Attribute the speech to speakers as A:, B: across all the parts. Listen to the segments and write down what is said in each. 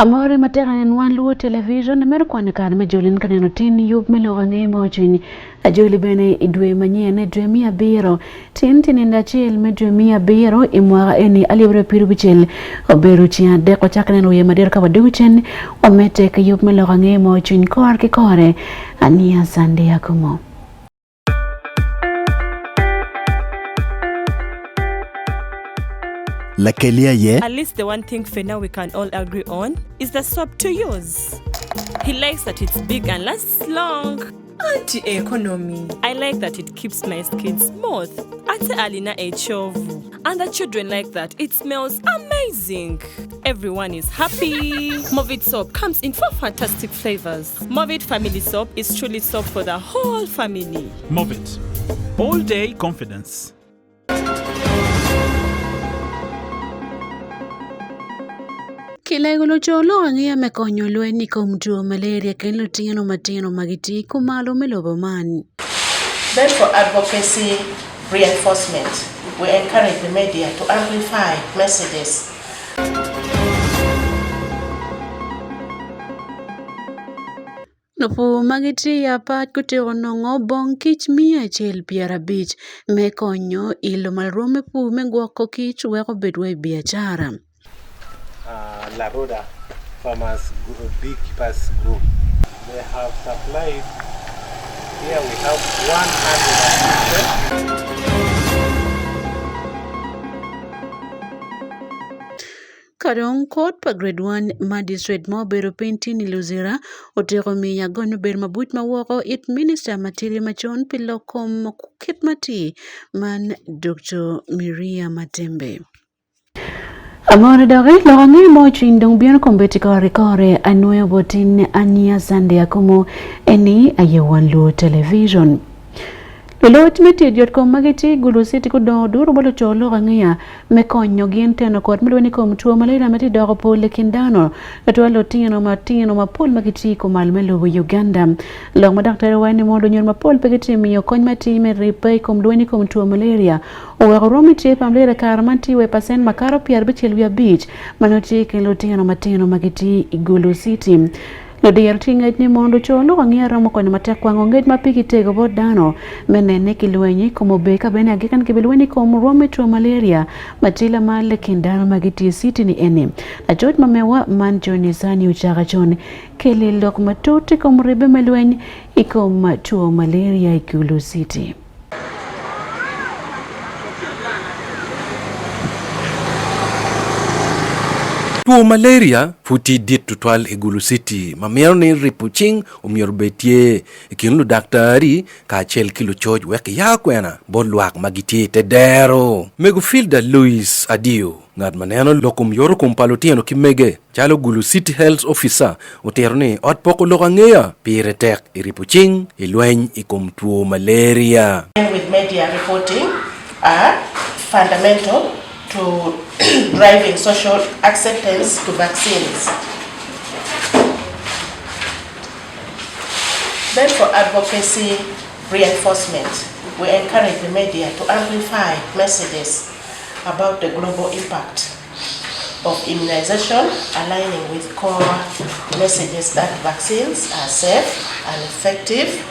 A: Amore matera en Wan Luo television Amer kwan kan me jolin kaneno tin yup me lo nge mo chini ajoli bene idwe manyien ne dwe mia biro tin ndachiel me dwe mia biro imwa eni alibre piru bichel oberu chia de ko chakne no ye mader ka waduchen omete ke yup me lo nge mo chini kor ki kore ania sande Akumu.
B: At least the one thing for now we can all agree on is the soap to use. He likes that it's big and lasts long.
C: Anti-economy.
B: I like that it keeps my skin smooth. Ate alina echovu. And the children like that. It smells amazing. Everyone is happy. Movit soap comes in 4 fantastic flavors. Movit family soap is truly soap for the whole family.
D: Movit. All day confidence.
A: Kilego cholo angia me konyo lweni kom tuo malaria kelo tieno matino magiti kumalo melobo man.
E: Then for advocacy reinforcement, we encourage the media to amplify messages.
A: Nopo magiti ya pat kutero nongo bong kich mia chel piara beach me konyo ilo malrome pu me gwoko kich weko bedwe biachara.
F: La Roda Farmers Group, Beekeepers Group. They have supplied, here we have 100.
A: Karong court pa grade 1 magistrate mo bero penti ni Luzira otero miya gono ber mabut mawoko it minister matiri machon pilokom kitmati man Dr. Miria Matembe. Amore dore lo ngi mo chindong biano kombeti kore anwe botin ania sande Akumu eni aye Wan Luo television. Lolo timeti diot ko magiti gulu city ko do duro bolo cholo ngia me konyo gente no kot milweni ko mtuo malera meti dogo pole kindano to lo tino mapol magiti ko malmelo Uganda lo madaktari wani modo nyor mapol pegiti miyo kony mati me ripe ko mlweni ko mtuo malaria o wa romi che pamlera karmanti we pasen makaro pier bichel via beach manoti ke lo tino matino magiti gulu city. Lo dier ting'et ni mondo cholo ng'era mo kono matek kwango ng'et mapiki tego bodano menene kilwenyi komo beka bene agikan kibilweni komo rometro malaria matila male kindano magiti city ni ene na jot mamewa man joni sani uchaga chone kele lok matuti komo ribe melwenyi ikoma tuo malaria ikulu city.
G: Tuo malaria futi dit tutwal Igulu City. Mamiano ni ripuching umior betie ikinu daktari ka chel kilo choj wek ya kwena bolwak magiti tedero. Megu filda Louis Adio. Ngad maneno lokum yoro kumpalutieno kimege. Chalo Gulu City Health Officer uterni otpoko lokangea pire tek iripuching ilweny ikum tuo malaria.
E: With media reporting are fundamental to driving social acceptance to vaccines. Then for advocacy reinforcement, we encourage the media to amplify messages about the global impact of immunization, aligning with core messages that vaccines are safe and effective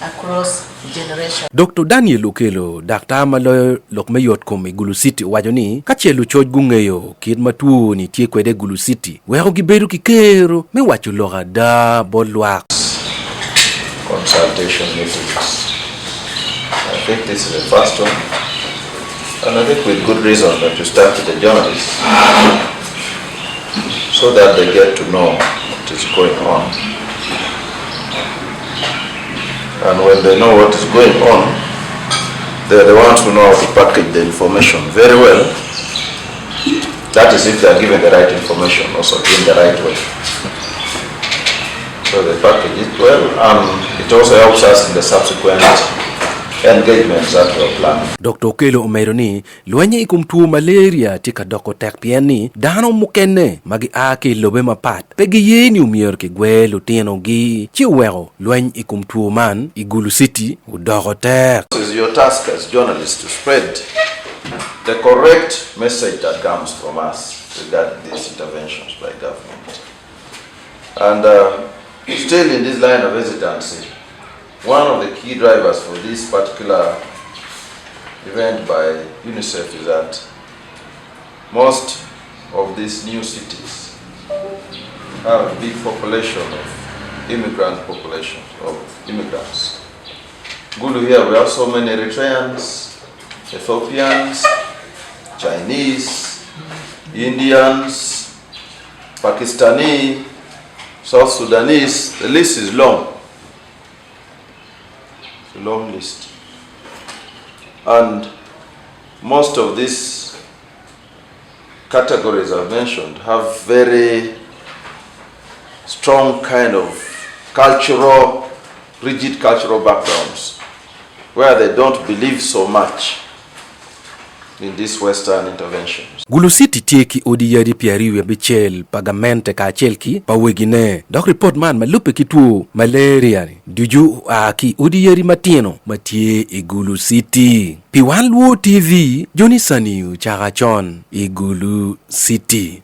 E: across generations.
G: Dr. Daniel Okelo, Dr. Malo Lokmeyot kom Igulu City wajoni kachelu choj gungeyo kid matu ni tie kwede Igulu City. Wero giberu kikero me wacho loga da bolwak.
H: Consultation meetings. I think this is the first one. And I think with good reason that you start with the journalists so that they get to know what is going on. And when they know what is going on, they're the ones who know how to package the information very well. That is if they're given the right information, also in the right way. So they package it well, and it also helps us in the subsequent engagements that we're planning.
G: Dr. Okelo umeroni luenye ikumtuo malaria tika doko tek pieni dano mukene magi ake lobe mapat pegi yeni umier ke gwelo tieno gi chiwero luenye ikumtuo man Igulu City udoko tek.
H: It is your task as journalists to spread the correct message that comes from us regarding these interventions by government. And still in this line of hesitancy, one of the key drivers for this particular event by UNICEF is that most of these new cities have a big population of immigrants. Gulu here, we have so many Eritreans, Ethiopians, Chinese, Indians, Pakistani, South Sudanese. The list is long. It's a long list. And most of these categories I've mentioned have very strong kind of rigid cultural backgrounds, where they don't believe so much in these Western interventions.
G: Gulu City tieki odi yadi piariwe bichel pagamente ka chelki pawegine dok report man malupe kitu malaria duju aki odi yadi matino matie e Gulu City. Pi Wan Luo TV Joni Saniu Chagachon e Gulu City.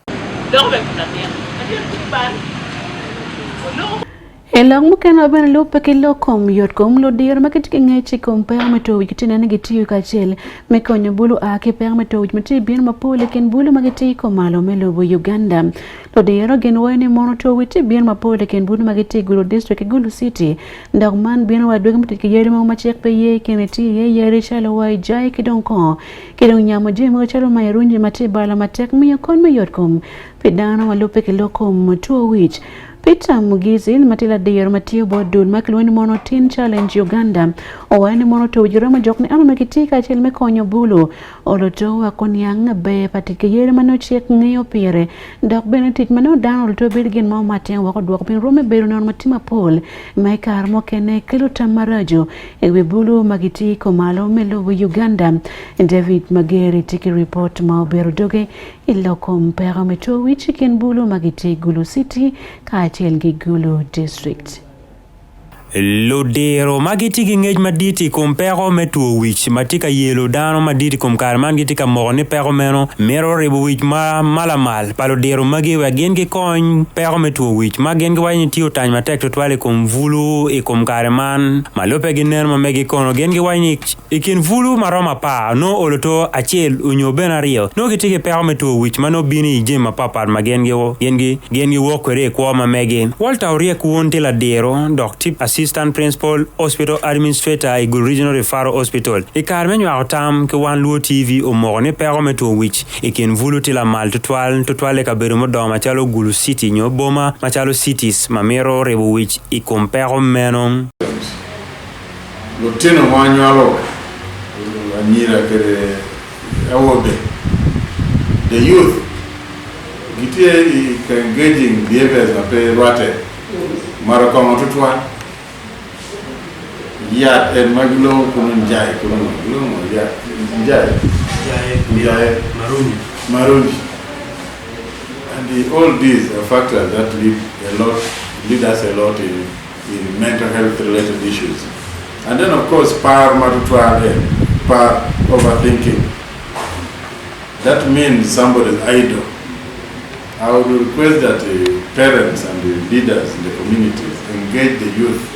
A: Elong mukana ben lupe kilo kom yot kom lo dir makit ngechi kom permeto wikitina negiti kachel mekonyo bulu ake permeto wikmati bien mapole ken bulu magiti komalo melo Uganda lo diro gen wene monoto witi bien mapole ken bulu magiti Gulu district Gulu City ndagman bien wadwega mtiki yeri mo machek pe ye keneti ye yeri chalo wai jai kidonko kidong nyamo jemo chalo mayrunji mati bala matek miyo kon mayot kom pedana walupe kilo kom to wich Peter Mugizi matila deyer matio bodul maklweni monotin challenge Uganda owani monoto ujirama jokni ama makitika chel mekonyo bulu oloto wakonyang be patike yere mano chek ngeyo pire dok benetit mano dan oloto bilgin ma maten wako dwok pin rome beru non matima pol maikar mo kene kilo tamarajo ewe bulu magitiko malo melo Uganda. David Mageri tiki report ma beru doge iloko mpera meto wichiken bulu magiti Gulu City Chelgi Gulu district.
I: Lodero magiti ngej maditi kom pero metu wich matika yelo dano maditi kom karman gitika morne pero meno mero rebo wich malamal palodero magi wagen ge kon pero metu wich magen ge wani tio tany matek to twale kom vulu e kom karman malope giner ma megi kono gen ge wani ikin vulu maroma pa no oloto achel unyo benario no gitike pero metu wich mano bini jema papa magen ge wokore ko ma megi Walter Orie kuonte la dero doc tip Assistant Principal Hospital Administrator e Gulu Regional Referral Hospital. E carmen yo autam ke Wan Luo TV o morne permeto wich e ken vulu tila mal to toile ka berumo do machalo Gulu City nyo boma machalo cities mamero rebo wich e compare menon.
J: Lutino manyalo anyira kere awobe. The youth gitie engaging behaviors na pe rwate maroko motutwa yat en maglo kunun jai yat jai maruni and all these are factors that lead us a lot in mental health related issues. And then of course power matutwa power overthinking, that means somebody's idle. I would request that the parents and the leaders in the communities engage the youth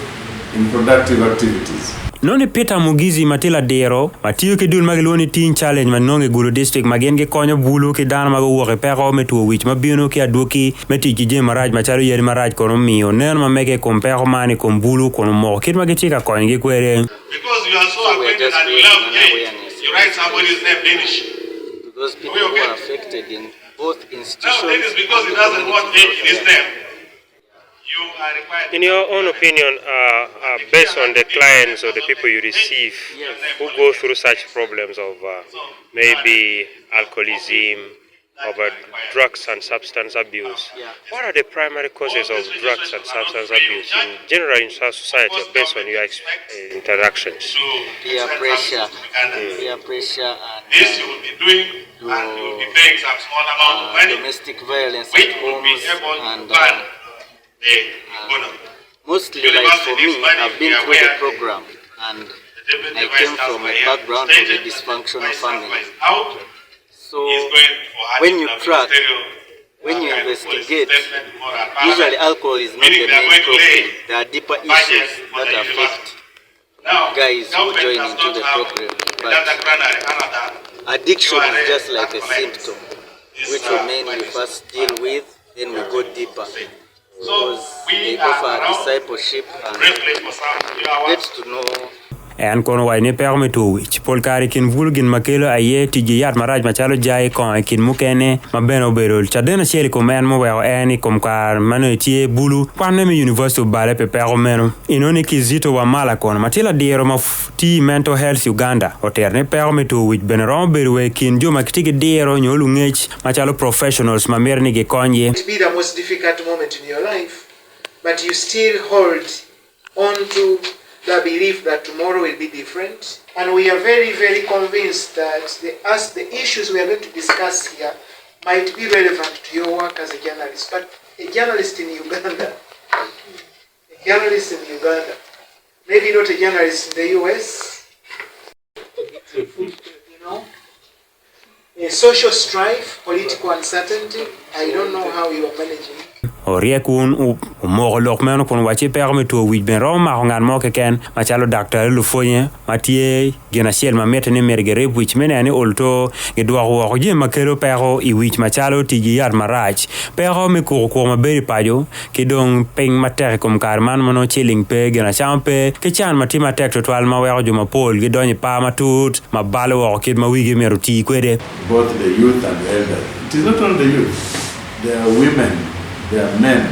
J: in productive activities.
I: Noni Peter Mugizi matila dero matiyo ke dul mageloni teen challenge manonge Gulu district magenge konyo bulu ke dana mago woke pero metu wich mabino ke adoki meti je maraj machalo yeri maraj kono miyo nen mameke kompero mani kombulu kono mo kit magetika konye kwere
K: because you are so acquainted and you love hate, you write somebody's name Danish.
L: Those people who are affected in both institutions.
K: No, that is because he doesn't want hate in his name.
F: In your own opinion, based on the clients or the people you receive who go through such problems of maybe alcoholism, of drugs and substance abuse, what are the primary causes of drugs and substance abuse in general in society based on your interactions?
L: Peer pressure, and
K: this you will be doing, and you will be paying some small amount of money.
L: Domestic violence
K: which
L: at
K: will be
L: homes,
K: able to
L: and
K: fund
L: mostly like for me, I've been through the program, and I came from a background of a dysfunctional family. So when you track when you investigate, usually alcohol is not the main problem. There are deeper issues that affect guys who join into the program. But addiction is just like a symptom, which we mainly first deal with, then we go deeper. Because they offer discipleship and get to know.
I: En kono wai ne per me to wich pol kari kin vulgin makelo aye tiji yat maraj machalo jai kon kin mukene mabeno berol chadena sheli komen mo wa eni kom kar mano tie bulu kwane me university bale pe pero meno inoni kizito wa mala kono matila diero ti mental health Uganda oterne pero me to wich benero berwe kin joma kitige diero nyolu ngech machalo professionals mamerni ge konye.
M: It be the most difficult moment in your life, but you still hold on to the belief that tomorrow will be different, and we are very, very convinced that the issues we are going to discuss here might be relevant to your work as a journalist. But a journalist in Uganda, maybe not a journalist in the US, a social strife, political uncertainty. I don't know how you are managing.
I: Oriekun umogolok meno kun wachi perme to wich ben roma ngan mo ken machalo doctor Lufonye matie genasiel mamete ne mergere wich menene olto gedwa wo je makelo pero I wich machalo tiji yar marach pero me ko maberi pajo kidong peng mater kom karman mono chilling pe genachampe ke chan matima tek to twal mawe jo mapol gidonye pa matut mabalo wo kid mawigi meruti kwede.
J: Both the youth and the elders. It is not only the youth. There are women. There are men,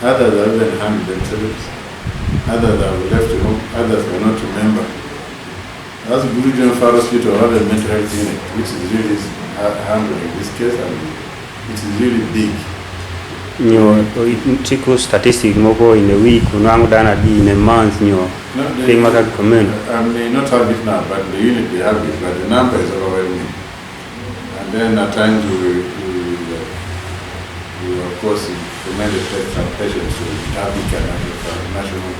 J: others are even harmed themselves, others are left home, others are not remembered. As Guru John Far Hospital have a mental health unit, which is really handling this case, and it is really big.
I: Chico statistics moko in a week, unang dana di in a month,
J: They may not have it now, but the unit they have it, but the number is overwhelming. And then at times we of course recommended some patients to African National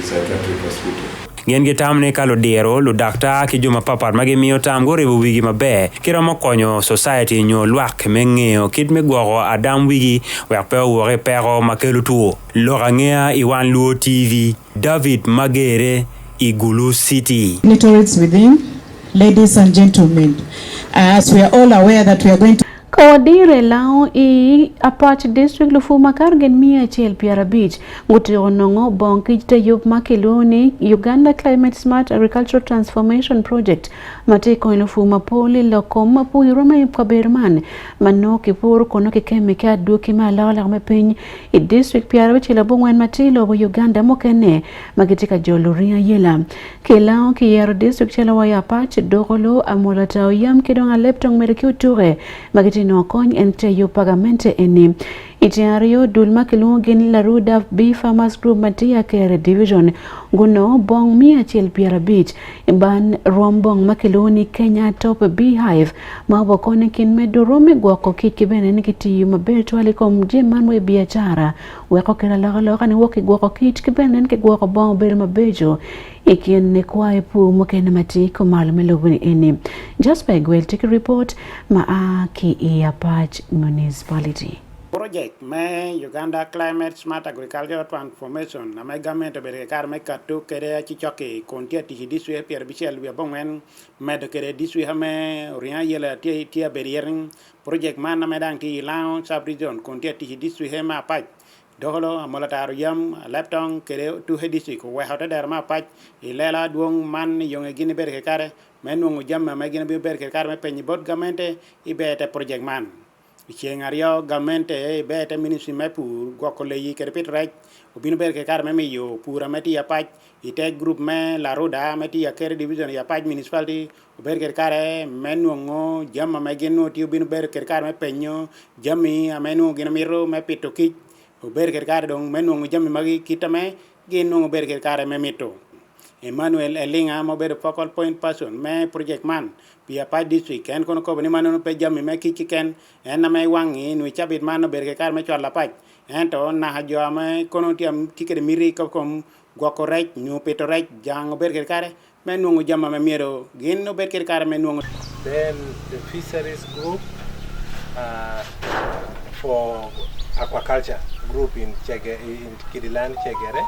J: Psychiatric Hospital.
I: Gen gitam ne kalo diero lu dakta ki juma papar magi miyo tam gore bu wigi mabe kira mo konyo society nyo lwak mengeo kit me goro adam wigi wer pe wore pero makelu tuo lorangea I Wan Luo TV David Magere Igulu City.
N: Literates within, ladies and gentlemen, as we are all aware that we are going to
A: Kawadire lao I Apache District Lufuma Kargen Mia Chel Piara Beach Nguti onongo bonki jite yup makiluni Uganda Climate Smart Agricultural Transformation Project Mateko Lufuma Poli Lokoma Pu Iroma Yupkaberman Mano Kipuru Kono Kikemika Duki Malala Mepin I District Piara Beach Labungwen Matilo Uganda Mokene Magitika Joluria Yela Kilao Kiyero District Chela Apache Dogolo Amolata Yam Kidonga Leptong Medicu Ture Magiti no kony ente yo pagamente eni itiario dulma kilungen la ruda B Farmers Group matia kere division guno bong mia chil Piara Beach iban rombong makiloni Kenya top beehive mabokone kin medorome gwako kikibene nikiti yuma beto alikom jeman we biachara weko kera laga ni woki gwako kit kibene nike gwako bong beri mabejo ikin ne kwae pu mokene mati ko malume lobuni eni just by gwel take a report maaki Apache municipality.
O: Project me Uganda Climate Smart Agricultural Transformation na me government be kar me katu kere chi choke kontia ti diswe Pierre Bichel we bongen me de kere diswe ha me rien yela ti berierin project man na me dang ti lao sub region kontia ti diswe he ma Apache doholo amolataru yam laptong kere tu he diswe ko we hawta der ma Apache ilela duong man yonge gini ber kare menungu jamma me gini ber kare me penyi bot government ibete project man Chengario gamente bete ministry mepur gokole yi kerpit raj ubino ber ke kar me yo pura meti Apache ite group me la roda meti akere division ya Apache municipality ber ke kare menungo jamma me geno ti ubino ber ke kar me penyo jammi amenu gino miro me pitoki ber ke kare dong menungo jammi magi kitame geno ber ke kare me mito Emmanuel Elinga mo ber focal point person me project man Pia Apache district en kono ko ni manono pe jammi me kikiken en na me wangi nu chabit mano ber ke kar me chwala Apache en to na hajo ame kono tiam tikere miri ko kom goko rech nu peto rech jang ber ke kare me nu jamma me miro gin no ber ke kare me nu
P: then the fisheries group for aquaculture group in Kirilan Chegere.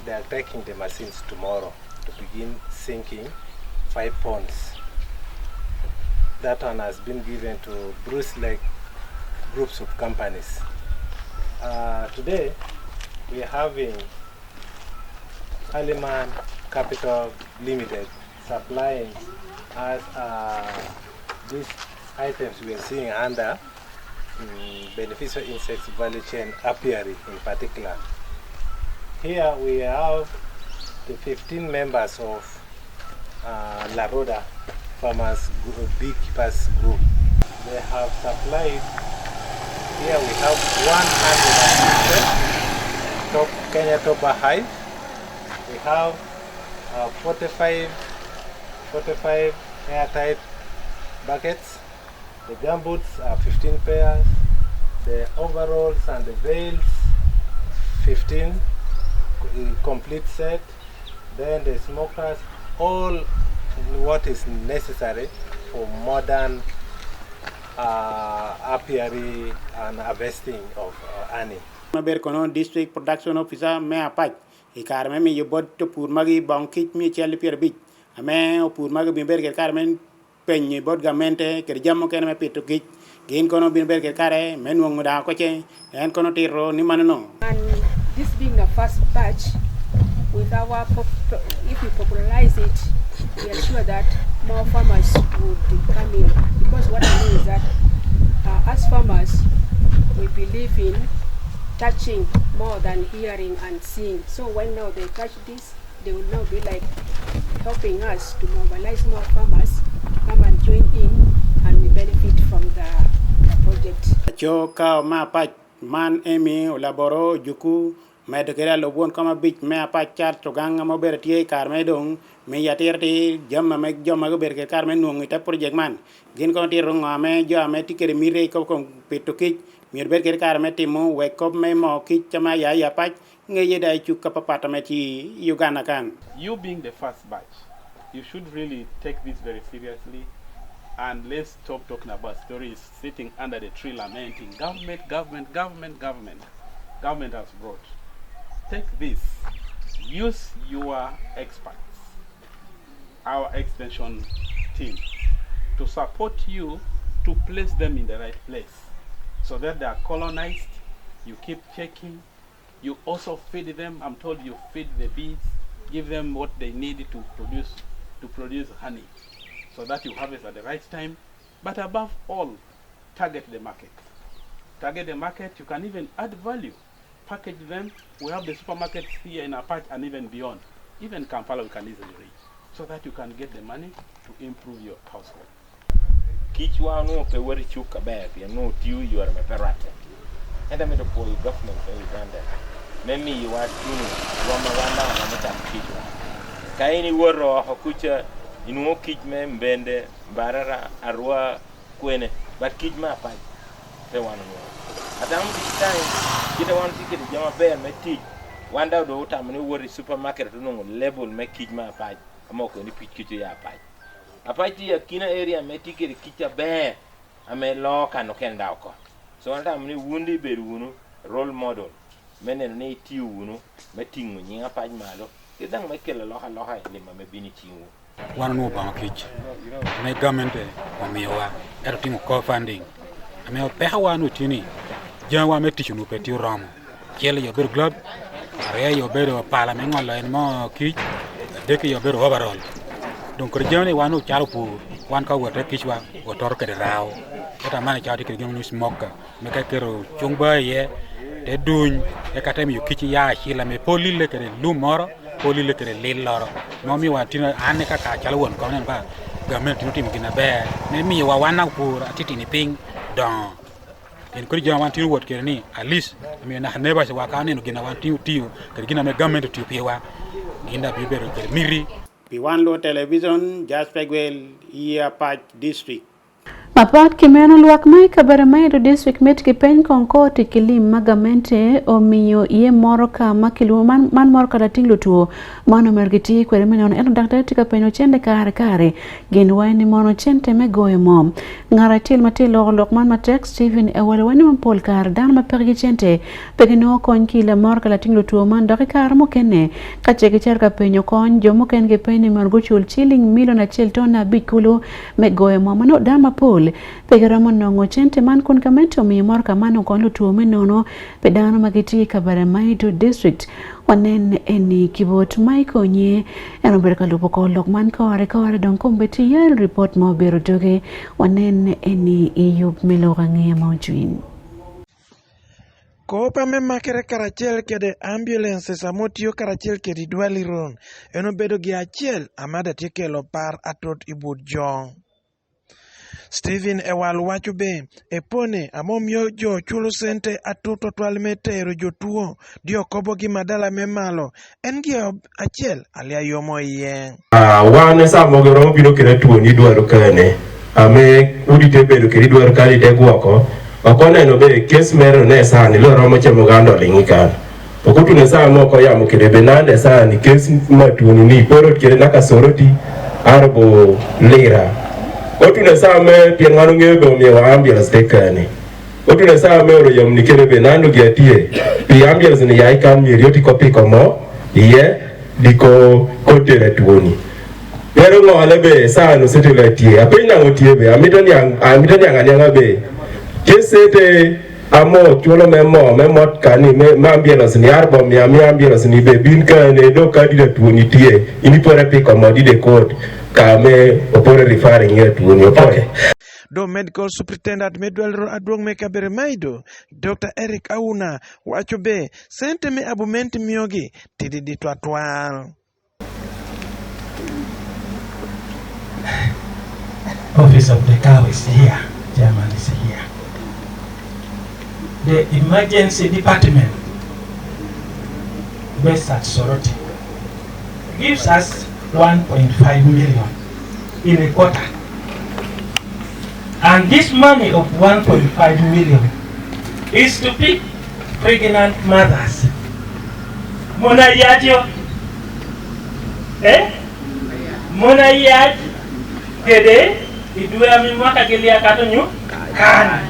P: They are taking the machines tomorrow to begin sinking 5 ponds. That one has been given to Bruce-like groups of companies. Today, we are having Aliman Capital Limited supplying us these items we are seeing under beneficial insects value chain apiary in particular. Here we have the 15 members of La Roda Farmers Beekeepers Group. They have supplied, here we have 100 top Kenya Toba hive. We have 45 airtight buckets. The gumboots are 15 pairs. The overalls and the veils, 15 complete set. Then the smokers, all what is necessary for modern apiary and harvesting of honey.
O: Maber kono district production officer me apat ikar me yo bot to pur magi bang kit mi chel pier bit ame o pur magi ber ker kar men penyi bot gamente ker jammo ken me pitu kit gin kono ber ker kare men wong da ko che en kono tiro ni manano.
Q: And this being the first batch, with our if we popularize it, we are sure that more farmers would come in. Because what I know is that as farmers, we believe in touching more than hearing and seeing. So when now they touch this, they will now be like helping us to mobilize more farmers to come and join in and we benefit from the project.
O: Choka ma pa man emi laboro juku medekera lobon kama bit me apa chat to ganga mo bertie kar me dong me yatirti jamma me jomma go berke kar me nungi ta project man gin ko ti ronga me jo me tikere mire ko petoki mir berke kar me timo we ko me mo ki chama ya pa ngeye dai chuka papata me ti Uganda kan.
D: You being the first batch, you should really take this very seriously. And let's stop talking about stories sitting under the tree lamenting government has brought. Take this, use your experts, our extension team, to support you to place them in the right place so that they are colonized. You keep checking, you also feed them. I'm told you feed the bees, give them what they need to produce honey, so that you harvest at the right time. But above all, target the market. Target the market, you can even add value. Package them. We have the supermarkets here in Apache and even beyond. Even Kampala we can easily reach. So that you can get the money to improve your household.
R: Kichwa no pe wari chuka bag, you know you are a perate. And I'm the boy government in Uganda. Memi you are tuning, Roma Wana and the Kichwa. Kaini waro hakucha. Inu kijme mbende barara arwa kwene but kijma pa pe wanu adam this time kita wan ticket jama be me ti wanda do tamni wori supermarket no label me kijma pa amoko ni pikicho ya pa apaji ya kina area me ticket kicha be ame loka no kenda ko so wanda mni wundi berunu role model menen ne ti wunu me tingu nyinga pa malo kedang me kela loha ni me bini tingu
S: Wan Luo bang kich. My government omiwa everything co-funding. Ame peha wanu tini. Jawa me tichu no peti ram. Kiele yo ber club. Area yo ber parliament ngala en mo kich. Deke yo ber overall. Donc rejane wanu chalo pu wan ka wote kichwa wotor ke rao. Eta mane chati ke gemu smoke. Me ka kero chungba ye te duny e katem yo kichi ya hila me polile ke lumoro. Poli le kere le loro no mi wa tino ane ka chala won ko nen ba government no tim gina be ne mi wa wana pur atiti ni ping don en ko jama wan tino wot kere ni at least mi na ne ba se wa ka ne no gina wan tino kere gina me government to piwa ginda bi bero kere miri
O: Wan Luo television just pegwel ia patch district.
A: Mapat kimeno luak mai kabara mai do district met ki pen konko tikilim magamente o miyo ye moro ka makilu man moro ka tinglo tuo mano mergiti kwere menon eno daktar tika penyo chende kare gen wani mono chente me goyo mom ngara til matil lok man matek Stephen e wale wani mampol kar dan ma pergi chente pegino kon ki la moro ka tinglo tuo man doki kar mo kene ka cheke cher ka penyo kon jomo ken ke penyo mergo chul chilling million achel tona bikulu me goyo mom no dan ma pol Pegaramo nongo chente man kun kamento mi mor kamano kon lutuo menono pedano magiti kabara maido district wanen eni kibot maiko nye eno berka lupo ko lokman kore don kombeti yel report mo bero doge wanen eni iyub melorange maujuin
T: Kopa me makere karachel kede ambulances amotio karachel kede dwaliron eno bedo gi achiel amada tikelo par atot ibud jong Stephen Ewal wacho be epone amomio jo chulo sente atuto twal metero jotuo dio kobo gi madala me malo en gi achiel alia yomo yeng
F: wane samo gero bino kire tuo ni dwaro kane ame udite bedo kire dwaro kali te gwoko okone no be kes mero ne sani lo romo chemo gando lingikan okutu ne samo ko yamo kire benande sani kes matuni ni poro kire naka soroti arbo lira Otune same piengano ngebe mi wa ambulance tekane. Otune same oro yam nikere benando giatie. Pi ambulance ni yai kam mi rioti kopi komo iye diko kotere tuoni. Pero ngo alebe sa no setele tie. Apena ngotie be amitani anganya be. Kesete amo chulo memo kani me ambulance ni arbo mi ambulance ni be bin kane do kadire tuoni tie. Ini pore pi komo di de code. Kame opore referring here to okay.
T: Do medical superintendent medwal adwong me kabere maido Dr. Eric Auna wacho be sente me abumenti miogi tididi twatwal.
U: Office of the cow is here, Chairman is here. The emergency department based at Soroti gives us 1.5 million in a quarter. And this money of 1.5 million is to pick pregnant mothers. Mona yadyo? Mona yad? Kede? Idwe amimwaka gilia katonyo? Kan.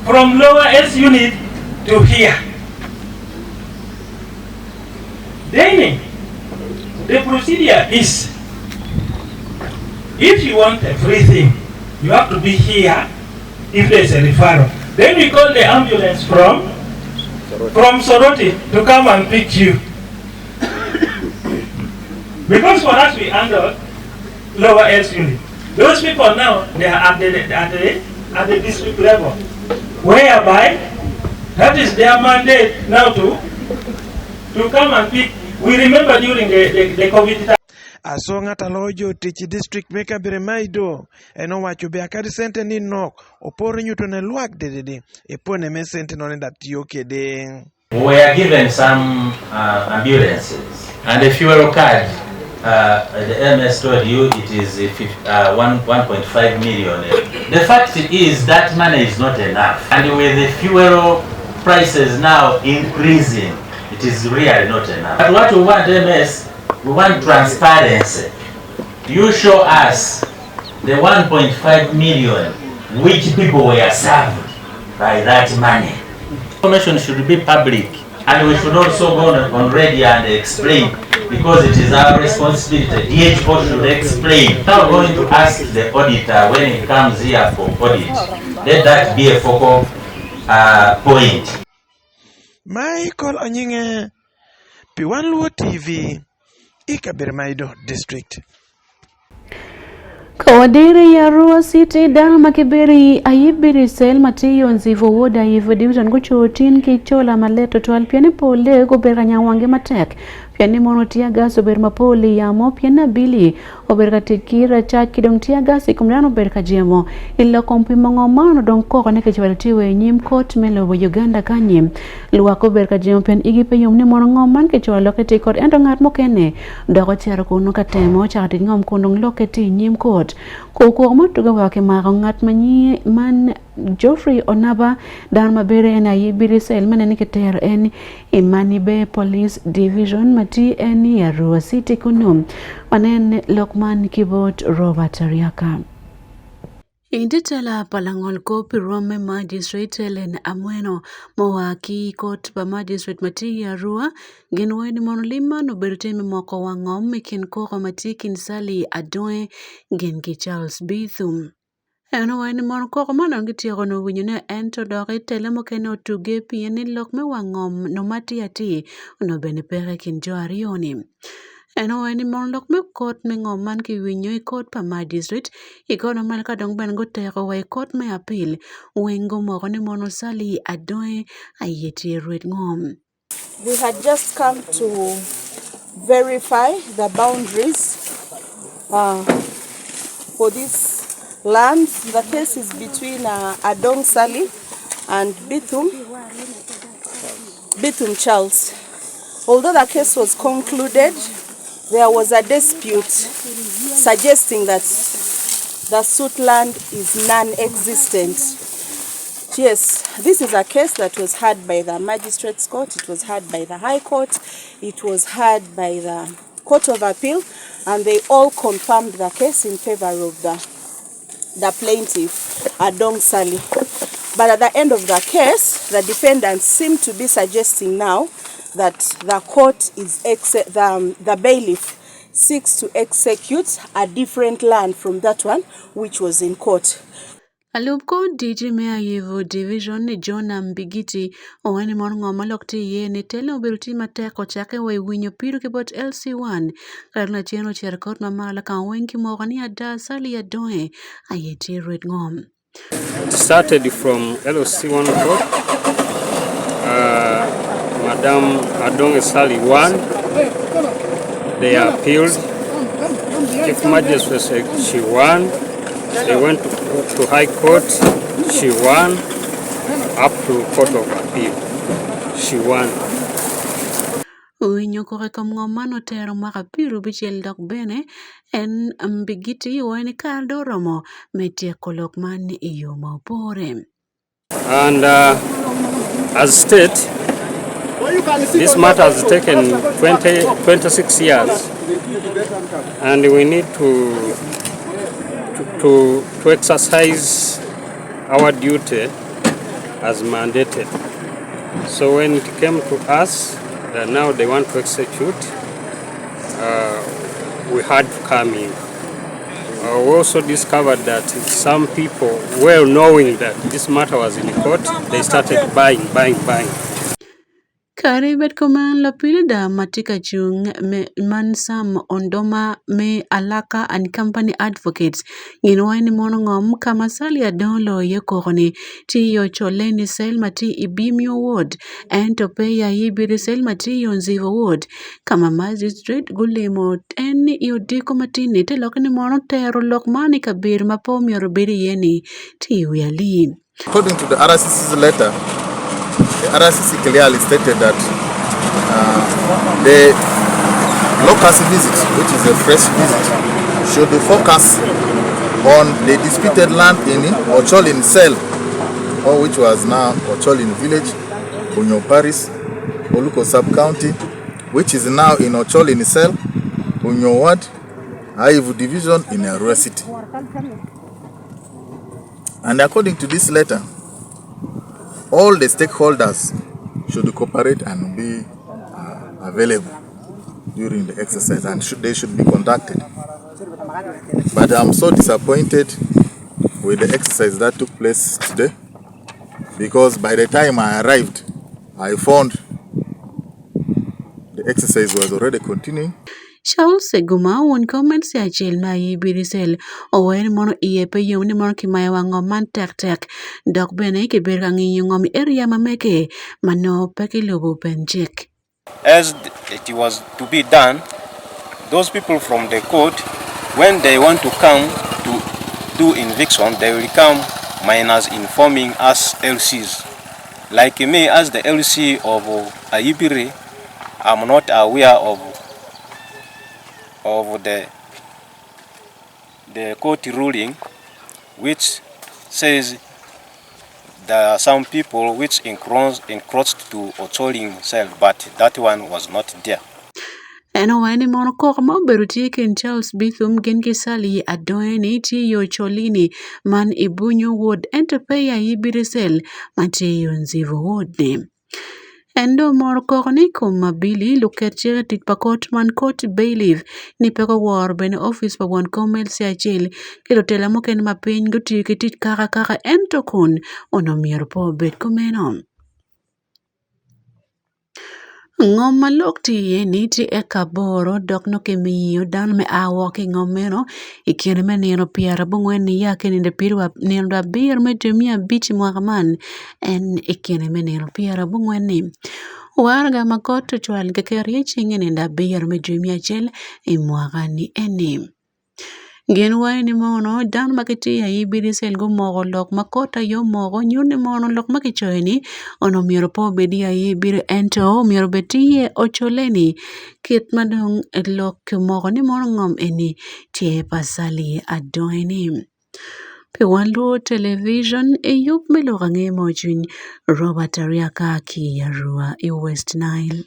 U: From lower S unit to here. Then the procedure is, if you want everything, you have to be here if there's a referral. Then we call the ambulance from Soroti to come and pick you. Because for us we handle lower S unit. Those people now, they are at the district level. Whereby, that is their mandate now to come and pick. We remember during the COVID time.
T: Asonga talojo tichi district meka bere maido eno wacho be akadi sente ni nok opore nyuto ne luak dedede epone me sente no that yokede.
V: We are given some ambulances and a fuel card. The MS told you it is 1.5 million. The fact is that money is not enough, and with the fuel prices now increasing, it is really not enough. But what we want, MS, we want transparency. You show us the 1.5 million, which people were served by that money. Information should be public, and we should also go on radio and explain, because it is our responsibility. DHO should explain. Now going to ask the auditor when he comes here for audit. Let that be a focal point.
T: Michael Anyinge, Wan Luo TV, Ikabirmaido District.
A: Kawadiri ya Rua City dal makibiri ayibiri sel matiyo nzivo woda yivu division kuchutin kichola maleto tualpiani pole kubera nyawange matek piani mono tia gas ober mapoli yamo piana bili ober katikira cha kidong tia gas ikumrano ober kajemo illa kompi mangomano don koko ne kechwal tiwe nyim kot melo Uganda kanyim luako ber kajemo pian igipe yomne mono ngoman kechwal loketi kot endo ngat mokene dogo chero kuno katemo chakati ngom kunong loketi nyim kot koko motuga wake maro ngat manyi man Geoffrey Onaba dan mabere en ayibiri sel manene keter en imani be police division mati en Arua City kunum manen Lokman Kibot Robert Ariaka Inditela palangol ko pirome magistrate Ellen Amweno mowaki kot pa magistrate mati Arua ginweni monolima no berteme moko wangom mekin koko mati kinsali adoe genki Charles Bithum Eno wani mon koko manon gitiyo no winyo ne ento doke tele mokene otuge pieni lok me wangom no mati ati no bene pere kin jo arioni. Eno wani mon lok me kot me ngom man ki winyo I kot pa magistrate ikono mal ka dong ben go teko wai kot me apil wengo moko ne mono sali adoe ayeti ruet ngom.
B: We had just come to verify the boundaries for this land. The case is between Adong Sali and Bithum Charles. Although the case was concluded, there was a dispute suggesting that the suit land is non-existent. Yes, this is a case that was heard by the Magistrates Court, it was heard by the High Court, it was heard by the Court of Appeal, and they all confirmed the case in favor of the plaintiff, Adong Sali. But at the end of the case, the defendants seem to be suggesting now that the court is the bailiff seeks to execute a different land from that one which was in court.
A: Alubko DJ Mea Yevo Division ni Jona Mbigiti owani mon ngoma lokti ye ni tele obiruti mateko chake wa winyo piru kibot LC1 karna chieno cherkot mamala kan wenki mogani ada sali ya doe ayeti red ngom.
C: It started from LC1 court. Madam Adong Sali won. They appealed. Chief Magistrate said she won. They went to High Court, she won, up to Court of Appeal, she won.
A: Winyo kore kom ngomano tero maka piru bichel dok bene en Mbigiti wani kaldo romo metie kolok mani iyo maupore.
C: And as state, this matter has taken 26 years, and we need to exercise our duty as mandated. So when it came to us, now they want to execute, we had to come in. We also discovered that some people, well knowing that this matter was in court, they started buying.
A: Karibet koman la pilda matika chung man Sam Ondoma me Alaka and Company Advocates inwani monongom kama sali ya dolo ye koroni ti yo choleni sel mati ibimio ward and to pay ya ibiri sel mati yo nzivo ward kama magistrate gulimo eni yo diko matini te lokani mono tero lokmani kabir mapom yorobiri yeni ti uyali.
W: According to the RCC's letter, the RCC clearly stated that the locus visit, which is a fresh visit, should focus on the disputed land in Ocholin Cell, or which was now Ocholin Village, Bunyo Paris, Oluko Sub-County, which is now in Ocholin Cell, Bunyo Ward, Aivu Division in Arua City. And according to this letter, all the stakeholders should cooperate and be available during the exercise, and they should be conducted. But I'm so disappointed with the exercise that took place today, because by the time I arrived, I found the exercise was already continuing.
A: Shaul Seguma won comments ya chelma yibirisel owen mono iepe yomni mono kimaya wango man tek dok bene ke berga ngiyongom area mameke mano peki lobo penjek.
E: As it was to be done, those people from the court, when they want to come to do eviction, they will come minus informing us LCs. Like me, as the LC of Ayibiri, I'm not aware of the court ruling, which says there are some people which encroached to Ocholing cell, but that one was not there.
A: Eno wani mono koko ma obedo tie ken Charles Bithum gen Kisali adoeni tiyo cholini man ibunyo wood enterprise Ibirisel matiyo nzivo wood. Endo mor koko ni kumabili lukerche tit pakot man kot bailiff ni peko war bene office pa wan komel si achil kilo tela moken mapiny gotiyo kitit kaka ento kun onomiero po bet komeno. Ng'om malok tiye niti eka boro dok no kemiyo dan me awo ki ng'omeno ikene me nino piara bungwen ni yake ninde pirwa nino da bir me jumia bichi mwakaman en ikene me nino piara bungwen ni warga makoto chwal kekeri chinge ninda bir me jumia chel imwakani eni. Gen wayne mono dan makiti ya ibiri selgo mogo lok makota yo mogo nyune mono lok makichoeni ono miero po bedi ya ibiri ento miero betiye ocholeni kit madong lok mogo ni mono ngom eni tie pasali adoeni. Pe Wan Luo television e yup meloga nge mojun Robert Ariaka ki yarua i West Nile.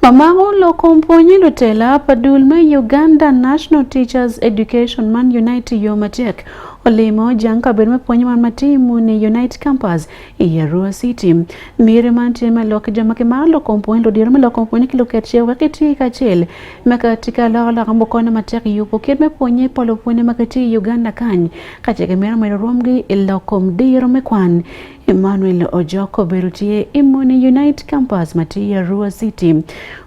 A: Mamago lo komponyi lutela padul me Uganda National Teachers Education Man Unite Yomatek olimo janka ber me ponyi man matimu ni Unite Campus i Arua City. Mire man time lok jamake malo komponyi lo diro me lo komponyi kilo ketche wakiti kachel mekatika la kambokona matek yupo kit me ponyi polo ponyi makati Uganda kany kacheke mero mero romgi ilo komdiro me kwan Emmanuel Ojoko berutie imuni Unite Campus mati Arua City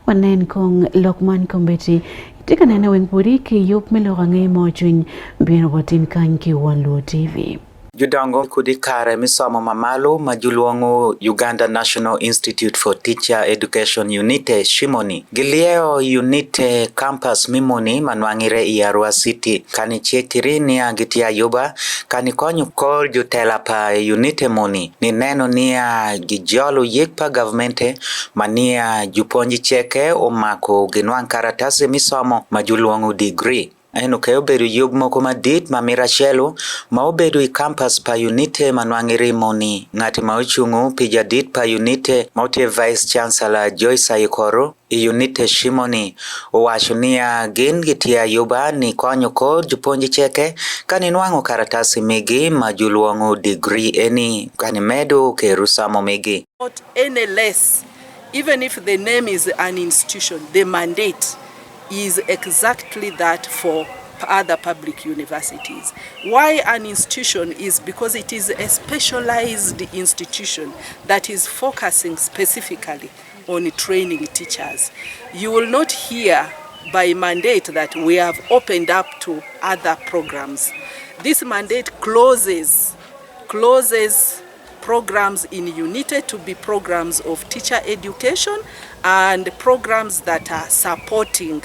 A: wanen kong Lokman Kombeti tika nene wengpuri ki yup meloga nge mojun bien watin kan ki Wan Luo TV.
G: Judongo kudi kare misomo mamalo majuluongo Uganda National Institute for Teacher Education Unite Shimoni. Gilieo Unite Campus Mimoni manwangire i Arua City. Kani chektirini agitia yuba. Kani konyu kol jutela pa Unite Moni. Ni neno niya gijolu yikpa governmente mania juponji cheke omako ginwang karatasi misomo majuluongo degree. Eno ke obedo yub moko madit ma mirachelo ma obedo i campus pa Unite manwangiri moni ngati ma ochungu pija dit pa Unite ma otie Vice Chancellor Joyce Ayikoro i Unite Shimoni owachonia gin gitia yuba ni konyo kod juponji cheke kani nwango karatasi migi ma juluongo degree eni kani medo ke rusamo migi.
B: Not any less, even if the name is an institution, the mandate is exactly that for other public universities. Why an institution is because it is a specialized institution that is focusing specifically on training teachers. You will not hear by mandate that we have opened up to other programs. This mandate closes programs in Unite to be programs of teacher education and programs that are supporting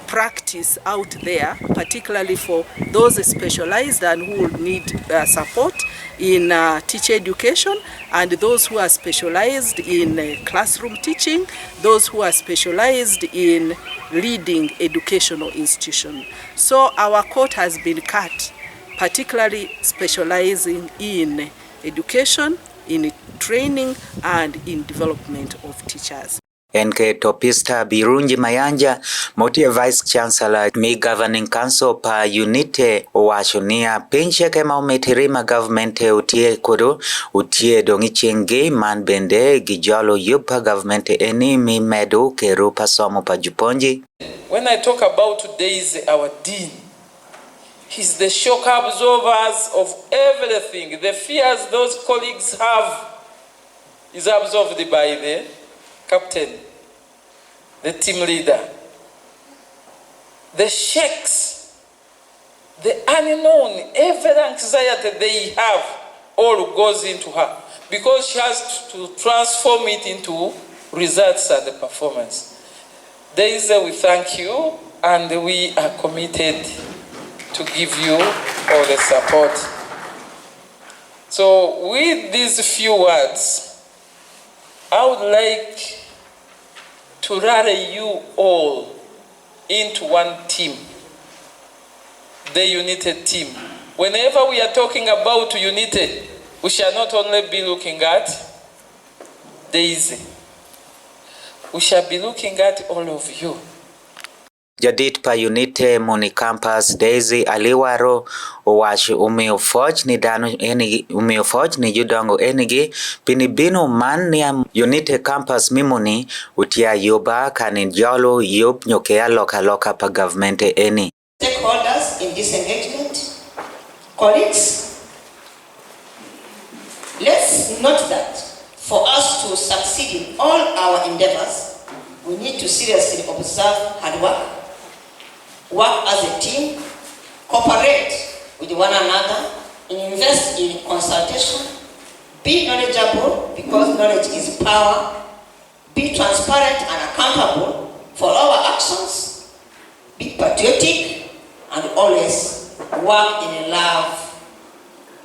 B: practice out there, particularly for those specialized and who will need support in teacher education, and those who are specialized in classroom teaching, those who are specialized in leading educational institutions. So our court has been cut, particularly specializing in education, in training, and in development of teachers.
G: Enke Topista Birunji Mayanja motie Vice Chancellor mi Governing Council pa Unite owachonia pinche ke maumetirima government utie kodo utie dongi chenge man bende gijalo yupa government eni mi medo ke rupa somo pa juponji.
H: When I talk about today's our dean, he's the shock absorbers of everything. The fears those colleagues have is absorbed by the captain, the team leader. The shakes, the unknown, every anxiety they have all goes into her because she has to transform it into results and the performance. Daisy, we thank you, and we are committed to give you all the support. So with these few words, I would like to rally you all into one team, the United team. Whenever we are talking about United, we shall not only be looking at Daisy, we shall be looking at all of you.
G: Jadit pa Unite Moni Campus Daisy Aliwaro owacho umiyo foch ni dano enigi umiyo foch ni judongo enigi pinibino man ni Unite Campus mimoni utia yoba kanin jolo yob nyokea loka pa government eni.
K: Stakeholders in this engagement, colleagues, let's note that for us to succeed in all our endeavors, we need to seriously observe hard work as a team, cooperate with one another, invest in consultation, be knowledgeable because knowledge is power, be transparent and accountable for our actions, be patriotic, and always work in love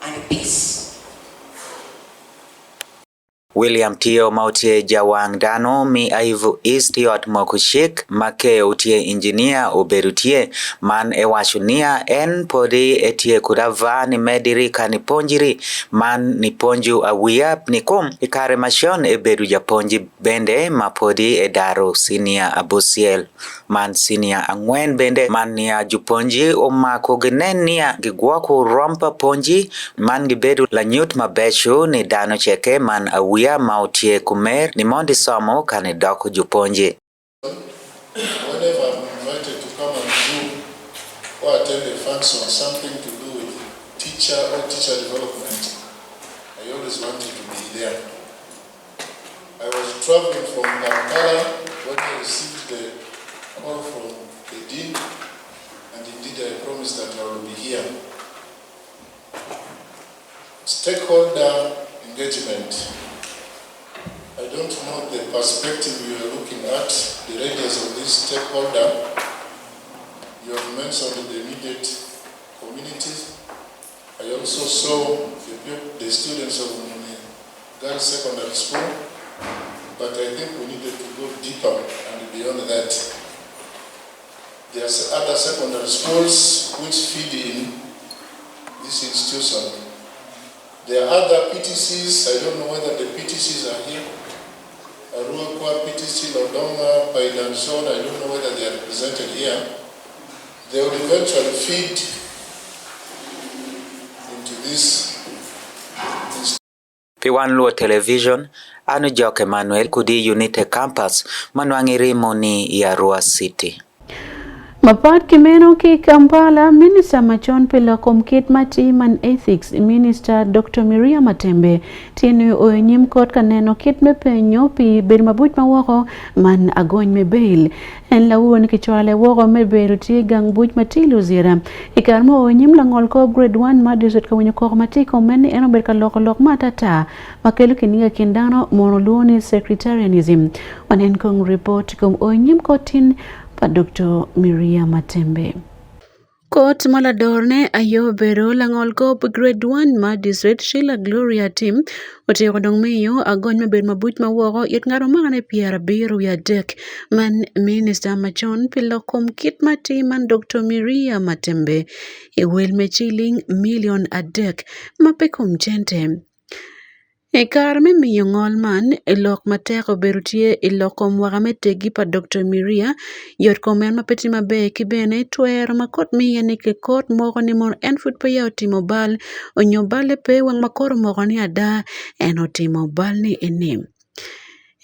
K: and peace.
G: William Tio Mautie Jawang Dano mi aivu East Yot Mokushik make utie engineer oberutie man ewachunia en podi etie kurava ni mediri kaniponjiri man ni ponju awiyap nikum ikare mashon eberu japonji bende mapodi edaro senior abusiel man senior angwen bende man nia juponji omako gnenia gigwako rompa ponji man gibedu lanyut mabeshu ni dano cheke man awiyap Mautie Kumer ni mondi somo kane doko juponje.
J: Whenever I'm invited to come and do or attend a function, something to do with teacher or teacher development, I always wanted to be there. I was traveling from Kampala when I received the call from the dean, and indeed I promised that I will be here. Stakeholder engagement. I don't know the perspective you are looking at, the radius of this stakeholder. You have mentioned the immediate communities. I also saw the students of the girls' secondary school, but I think we needed to go deeper and beyond that. There are other secondary schools which feed in this institution. There are other PTCs, I don't know whether the PTCs are here. Aruakwa, PTC, Lodonga, Paidanson, I don't know whether they are represented here. They will eventually feed into this.
G: Wan Luo Television, anu Joke Emmanuel kudi Unite Campus, manwangiri moni ya Arua City.
A: Mapat Kimeno ki Kampala, Minister machon pila komkit mati man ethics, Minister Dr. Miriam Matembe, tinu oenyim kot kaneno kit me penyo pi bil mabut mawako man agony me bail. En la uon kichwale woko me beruti gang buj mati luzira. Ikarmo oenyim langol ko grade 1 madisot kawenyo koko mati komeni eno berka lok matata. Makelu kiniga kindano monoloni secretarianism. Wanen kong report kum oenyim kotin pa Dr. Miriam Matembe. Court Maladorne ayo bero langol ko grade 1 magistrate Sheila Gloria Tim ote kodong meyo agony maber mabuch mawoko yet ngaro mangane piara biru ya dek man minister machon pilokom kit mati man Dr. Miriam Matembe will me chilling million a dek mapekom jente. Ekar me miyo ngol man ilok mateko berutie ilokom wagamete gipa Dr. Miria yot komen mapeti mabe kibene tuer makot miye ni ke kot moko ni mon en fut pe ya otimo bal onyo bale pe wang makoro moko ni ada en otimo bal ni enim.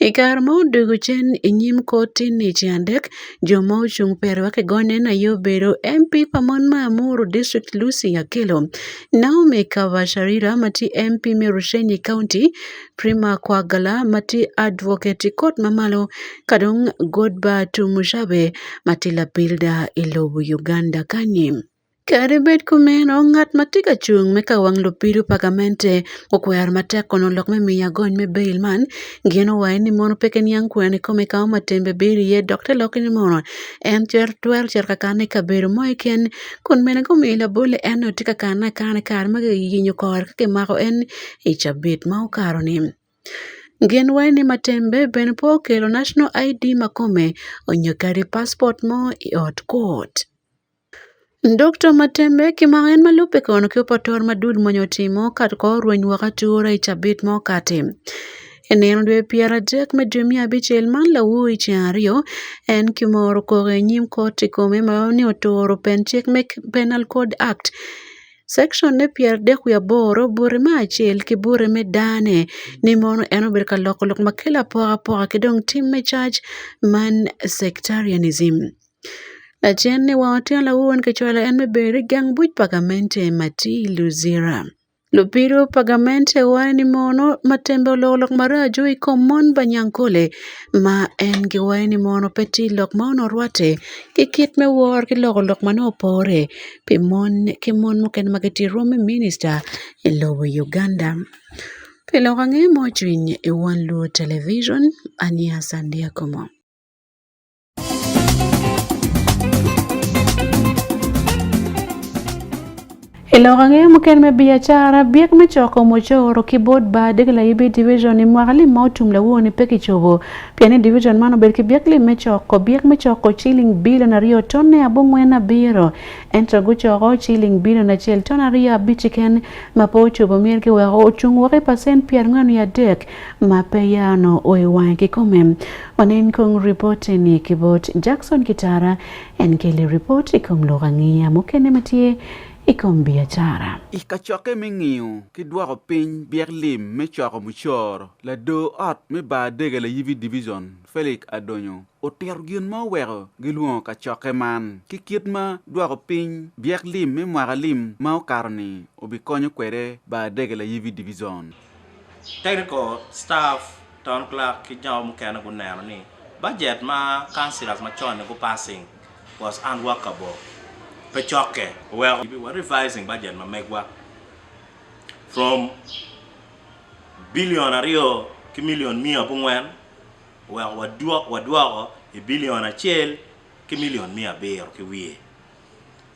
A: Ikar mo dugu chen inyim koti ni chiandek jomo chung pero wake gone na yo bero MP pamon Maamuru District Lucy Akilo Naomi Kavasharira mati MP Mirushenyi County Prima Kwagala mati Advocate Court Mamalo Kadong Godba Tumushabe mati La Pilda Ilobu Uganda Kanyim. Karibet kumeno ng'at matika chung me kawang lupiru pagamente okwer matek kono lok me miya gony me bail man gino wae ni mono peken yang kweni kome kawo matembe biri ye Dr. Lokini mono en cher kakane kabero moy ken kun mene kumila bule en otika kana kar mage yinyo kor kake mako en ichabit ma ukaro ni. Gin wae ni matembe ben po kelo national ID makome onyo kari passport mo i ot court. Dr. Matembe kimangen malupe kono kiupator madud monyotimo kat ko ruony wakati ura ichabit mo kati. Eneno dwe piara dek me dwe mia abichiel man lawu ichiario en kimoro koge nyim koti kome maoni otoro penchik mek Penal Code Act. Section ne pier dek wi aboro bure ma achiel ki bure me dane ni mono eno ber ka loko makela poa kidong tim me charge man sectarianism. La chenne wa otela uon ke chwala en meberi gang buj pagamente mati luzira. Lupiro pagamente wa ni mono matembe lolok mara jui komon banyankole ma en gi wa ni mono peti lok mono rwate kikit me war ki lok mano pore pimon kimon moken mageti rome minister ilowo Uganda. Pilo kange mo chwiny e Wan Luo television ania Sandia Komo. Ilogange muken me biashara biek me choko mochoro keyboard ba degla ibi division ni mwagali mautum la woni peki chobo piani division mano berki biekli me choko chilling billion rio tonne abongwena biro ento guchoko chilling billion achel tonne rio abichiken mapo chobo mirki wego chung wake percent pier ngano ya dek mapeyano oiwanki komem onen kong report ni kibot Jackson Kitara en kele report ikom logangia mukene matie ikom biashara.
I: Ikachoke ming'iyo kidwaro piny biek lim me choko muchoro la do ot me ba dege la yivi division Felix Adonyo otero gin ma wero giluongo kachoke man kikiet ma dwaro piny biek lim me mwaga lim ma okarni obi konyo kwere ba dege la yivi division.
L: Technical staff town clerk ki jaw mukene ku neno ni budget ma councillors ma chon go passing was unworkable. Pechoke, well, we were revising budget ma megwa from billion ario ki million mia pungwen, well, wadua a billion achel ki million mia bear ki wie.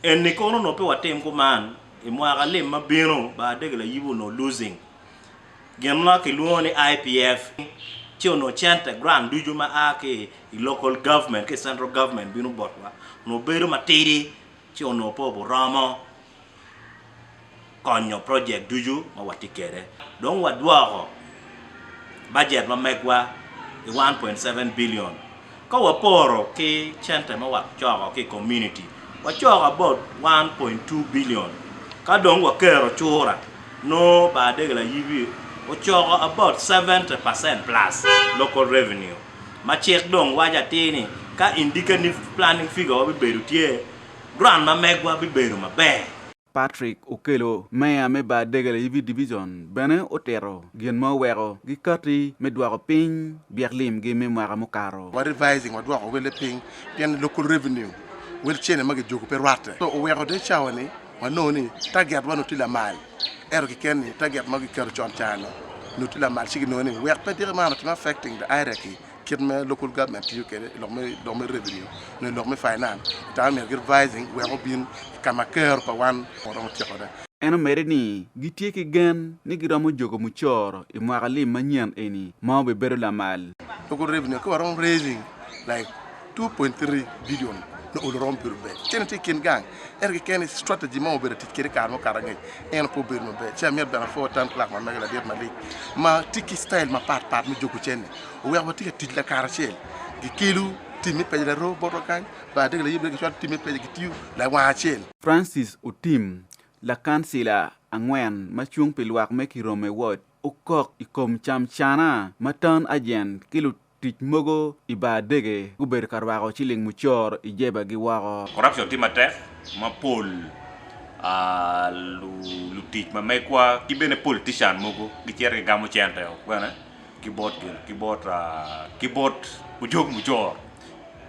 L: En nikono no pe watem kuman, imwaga lim ma bino ba degla yibu no losing. Gemna ki luoni IPF, chio no chante grand duju ma ake local government, ki central government bino botwa, no beru matiri, chio no pobo ramo konyo project duju ma watikere don wadwaro budget ma megwa 1.7 billion ko waporo ki chente ma wachogo ki community wachogo about 1.2 billion ka don wakero chura no badegla yibi wachogo about 70% plus local revenue ma check don waja tini ka indicative planning figure wabiberu tie Grandma megwa biberu mabe.
I: Patrick Okelo mea me ba degele yivi division bene otero gien mo wero gi kati me dwaro piny biek lim gi me mwara mokaro.
M: Wa revising wa dwaro wele piny pien local revenue wel chene mage jogo per wate. So wero de chawani wa no ni target wa notila mal. Ero ki ken target mage kero chon chano. Notila mal sigi no ni wer pe dire man to affecting the hierarchy. Kirme local government you kere lorme revenue no lorme finance time revising we have been kama care pa wan oron tiokode
I: eno mere ni gitie ki gen ni giromo jogo muchoro e mwagali manyen eni ma be beru la mal
M: local revenue ko oron raising like 2.3 billion no oloron purbe chenete kin gang erge ken strategy ma obere tikere kar mo karangay en po bir mo be chamir bana fo tan klak ma megala dir malik ma tiki style ma part mi jogu chenne we have tika titla karachel gi kilu timi pejle ro boto kan ba de la yibre gi shot timi pejle gi tiu la wa chel
I: Francis Otim la kansila angwen ma chung pilwak me kirome wot ukok ikom cham chana matan ajen kilu tich mogo iba dege guber karwago chiling muchor ijeba gi wago
X: corruption timate ma pol lu tich ma mekwa kibene politician mogo gi cherge gamu chente wana keyboard ujog mujor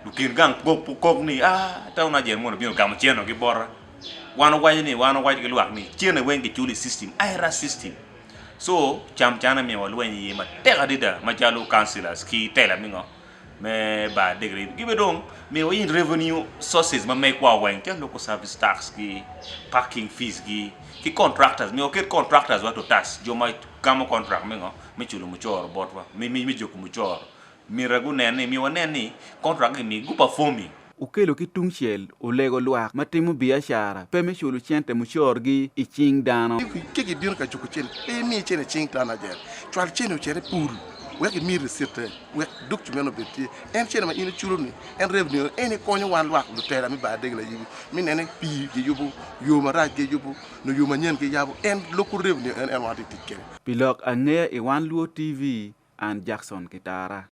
X: lukin gang pok ni ta una jen mo bino gamu cheno gi bor
L: wan waj ke luak ni chene wen ke chuli system IRA system so cham chana mi walwen yi ma tega dida ma jalo councillors ki tela mi ngo me ba degree give dong me in revenue sources ma make wa wen ke local service tax ki parking fees ki contractors me okay contractors wa to tax jo ma gamo contract mi ngo me chulu mu chor bot wa mi joku mu chor mi ragu nene mi woneni contract mi gu performing
I: ukelo ki tungshel ulego luak matimu biashara peme shulu chente mushorgi iching dano
M: kiki dir ka chuku chen pe mi chen ching tana jer twal chen chere puru we ki mi receipt we duk chumeno beti en chen ma ina chulu ni en revenue en konyo wan luak lu tera mi ba degla yibi mi nene pi ge yubu yoma raj ge yubu no yoma nyen ge yabu en local revenue en wati tikkere
I: pilok ane e Wan Luo TV and Jackson Kitara.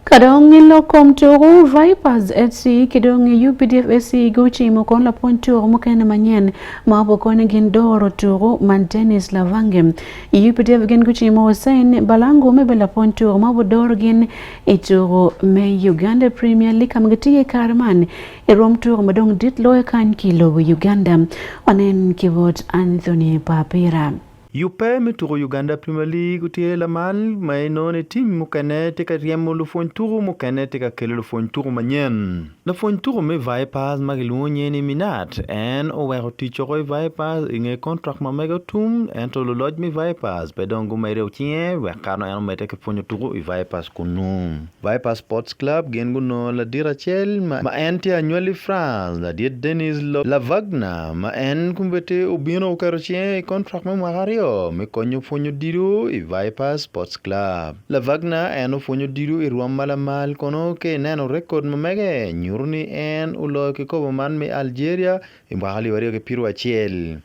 A: Kadong ilo komturu Vipers FC kidong UPDF FC guchi mokon la ponturu mokene manyen mapo kone gindoro turu mantenis lavangem UPDF gen guchi mo Hussein balangu mebe la ponturu mapo doro gen ituru me Uganda Premier League kamgatiye karman irom turu madong dit loe kan kilo Uganda onen kivot Anthony Papira.
D: Yupe mituru Uganda Premier League utie la mal mainone tim mukane teka riemo lu fonturu mukane teka kele lu fonturu manyen. La fonturu me Vipers magilu nyeni minat en owero tichoro Vipers inge contract ma mega tum ento lu lodge me Vipers pedongu maire uchie wekano eno meteke fonturu Vipers kunu. Vipers Sports Club gengu no la dirachel ma enti annually France la diet Denis la Wagner ma en kumbete ubino ukarochie contract ma magario me konyo fonyo diru i Vipers Sports Club. La Wagner eno fonyo diru i ruam malamal kono ke neno record mamege nyurni en ulo ke kobo man me Algeria i mahali wario ke piru achiel.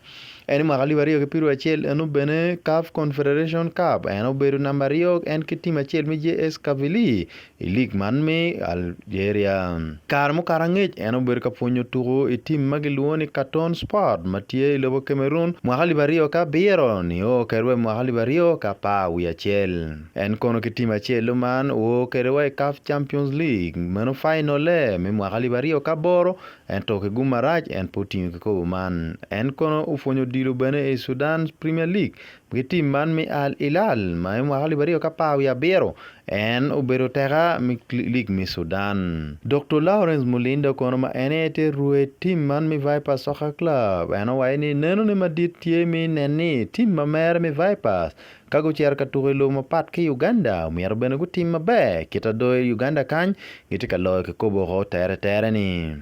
D: Eni mahali wario ke piru achiel eno bene CAF Confederation Cup eno beru nambario en ke team achiel me JS Kavili i league man me Algeria. Karmo karangej eno beru ka fonyo turo i team magiluoni Carton Sport matie ilobo Cameroon mahali wario ka biro ni o kerwe mahali wario ka pa wiachiel. En kono ke team achiel man o kerwe CAF Champions League mano final me mahali wario ka boro en toke gumaraj en puting ke kobo man. En kono ufonyo dilo bene e Sudan Premier League ke team man me Al Hilal ma mahali wario ka pa biro en ubero tera mi league mi Sudan. Dr. Lawrence Mulinda kono ma enete ruwe team man mi Vipers Soccer Club eno waini neno ne madit tie mi neni team ma mere mi Vipers kago cher ka tuwelo mapat ke Uganda umiaro bene ku team mabe kita doe Uganda kany gitika loe ke kobo ho tere ni.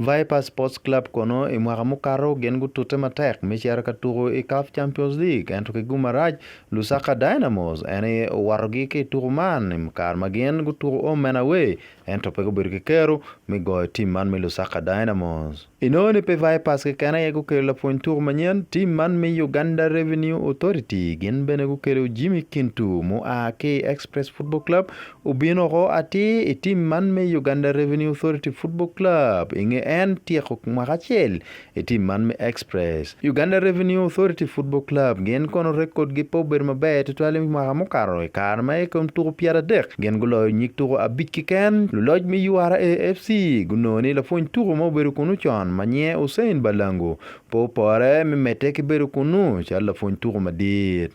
D: Vipers Sports Club kono e mwaka mukaro gen gu tute matek michera katuro e CAF Champions League ento ke gumaraj Lusaka Dynamos ene warogi ke turu man mkar magen gu turu omena we ento pe gubir ke keru mi go team man mi Lusaka Dynamos. Inoni pe Vipers ke kana ye gu ke la pointur manyen team man mi Uganda Revenue Authority gen bene gu ke Jimmy Kintu mu AK Express Football Club ubino ro ati e team man mi Uganda Revenue Authority Football Club inge en tieko kumakachiel e team man me Express. Uganda Revenue Authority Football Club gen kono record gi pober mabe tetwale mwaka mukaro e kar ma e kom turu piara dek gen gulo nyik turu abit kiken luloj mi URA FC gunoni la foin turu mo beru kunu chon manye Hussein Balango po pore mi meteke beru kunu chal la foin turu madit.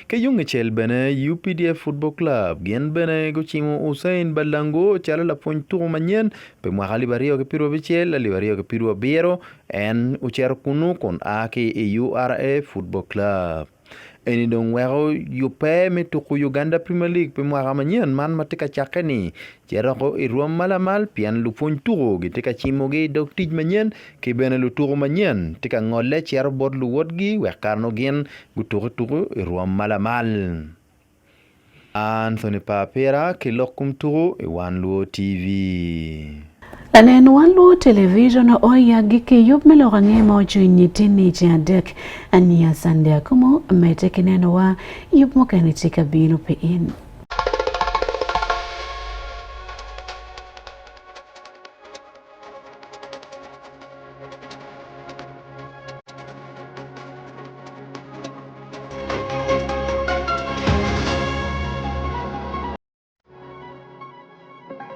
D: Ke yunge chel bene UPDF Football Club gen bene go chimo Hussein Balango chala la pointu manyen pe mwali bario ke piro bichel ali bario ke piro biero en ucher kunu kon ake URA Football Club. Eni don wero yupe me tuku Uganda Premier League pe mwaka manyen man matika chakeni chera ko iruam malamal pian lu pointu gi tika chimo gi dok tij manyen ke bene lu turu manyen tika ngole chera bod lu wodgi wekarno gen guturu iruam malamal. Anthony Papera ke lokum turu e Wan Luo TV.
A: Lanen Wan Luo television oya gike yup meloga ngema ochuinyi tini jadek ania sande Akumu meteke neno wa yup mokanitika binu pe in.